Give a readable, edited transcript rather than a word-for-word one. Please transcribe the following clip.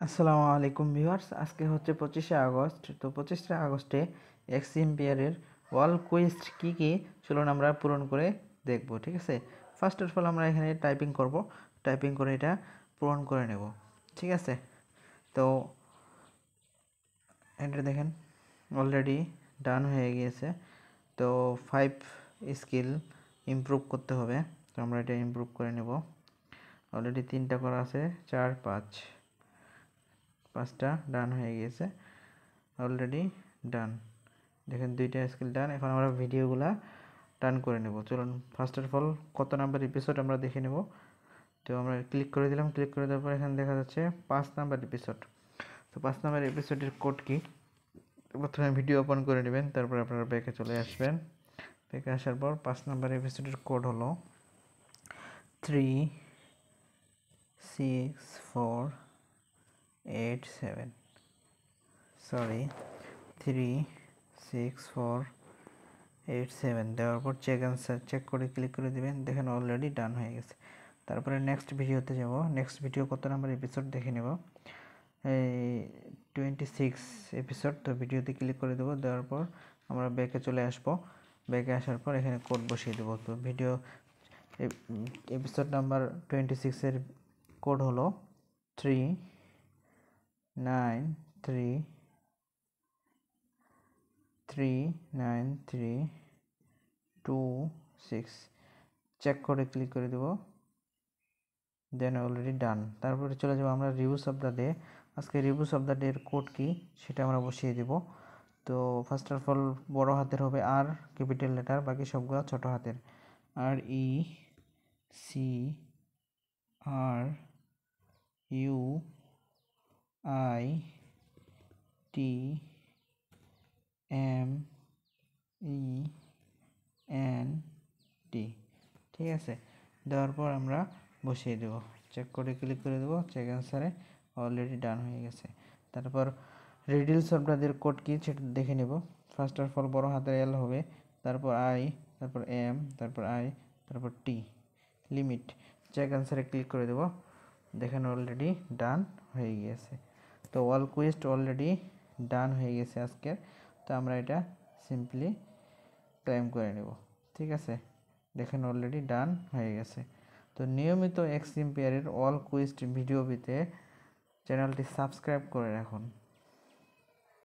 আসসালামু আলাইকুম ভিউয়ার্স, আজকে হচ্ছে 25শে আগস্ট। তো 25শে আগস্টে এক্সএমপিআরের ওয়াল কুইজ কী কী চলুন আমরা পূরণ করে দেখব। ঠিক আছে, ফার্স্ট অফ অল আমরা এখানে টাইপিং করব, টাইপিং করে এটা পূরণ করে নেব। ঠিক আছে, তো এটা দেখেন অলরেডি ডান হয়ে গিয়েছে। তো 5 স্কিল ইমপ্রুভ করতে হবে, তো আমরা এটা ইমপ্রুভ করে নেব। অলরেডি 3টা করা আছে, 4 5টা ডান হয়ে গিয়েছে, অলরেডি ডান। দেখেন 2টা স্কিল ডান। এখন আমরা ভিডিওগুলা ডান করে নেব। চলুন ফার্স্ট অফ অল কত নাম্বার এপিসোড আমরা দেখে নেব। তো আমরা ক্লিক করে দিলাম, ক্লিক করে দেওয়ার পর এখানে দেখা যাচ্ছে 5 নাম্বার এপিসোড। তো 5 নাম্বার এপিসোডের কোড কি, প্রথমে ভিডিও ওপেন করে নেবেন, তারপর আপনারা ব্যাকে চলে আসবেন। ব্যাকে আসার পর 5 নাম্বার এপিসোডের কোড হলো 36487, সরি 36487 দেওয়ার পর চেক অ্যান্সার চেক করে ক্লিক করে দিবেন। দেখেন অলরেডি ডান হয়ে গেছে। তারপরে নেক্সট ভিডিওতে যাব। নেক্সট ভিডিও কত নাম্বার এপিসোড দেখে নেব, এই 26 এপিসোড। তো ভিডিওতে ক্লিক করে দেবো, দেওয়ার পর আমরা ব্যাকে চলে আসব। ব্যাকে আসার পর এখানে কোড বসিয়ে দেবো। তো ভিডিও এপিসোড নাম্বার 26-এর কোড হলো 39326। চেক করে ক্লিক করে দেবো, দেন অলরেডি ডান। তারপরে চলে যাবো আমরা রিভিউস অফ দ্য ডে। আজকে রিভিউস অফ দ্য ডের কোড কি সেটা আমরা বসিয়ে দেব। তো ফার্স্ট অফ অল বড় হাতের হবে আর, ক্যাপিটাল লেটার, বাকি সবগুলো ছোট হাতের। REUITMENT, ঠিক আছে। দেওয়ার পর আমরা বসিয়ে দেব, চেক করে ক্লিক করে দেবো, চেক অ্যান্সারে অলরেডি ডান হয়ে গেছে। তারপর রিডিলস শব্দের কোড কি সেটা দেখে নেব। ফার্স্ট অফ অল বড় হাতের এল হবে, তারপর আই, তারপর এম, তারপর আই, তারপর টি, লিমিট। চেক অ্যান্সারে ক্লিক করে দেব, দেখেন অলরেডি ডান হয়ে গিয়েছে। তো অল কুইজ অলরেডি ডান হয়ে গেছে আজকের। তো আমরা এটা সিম্পলি ক্লেম করে নেব। ঠিক আছে, দেখেন অলরেডি ডান হয়ে গেছে। তো নিয়মিত এক্সএমপিআরের অল কুইজ ভিডিও পেতে চ্যানেলটি সাবস্ক্রাইব করে রাখুন।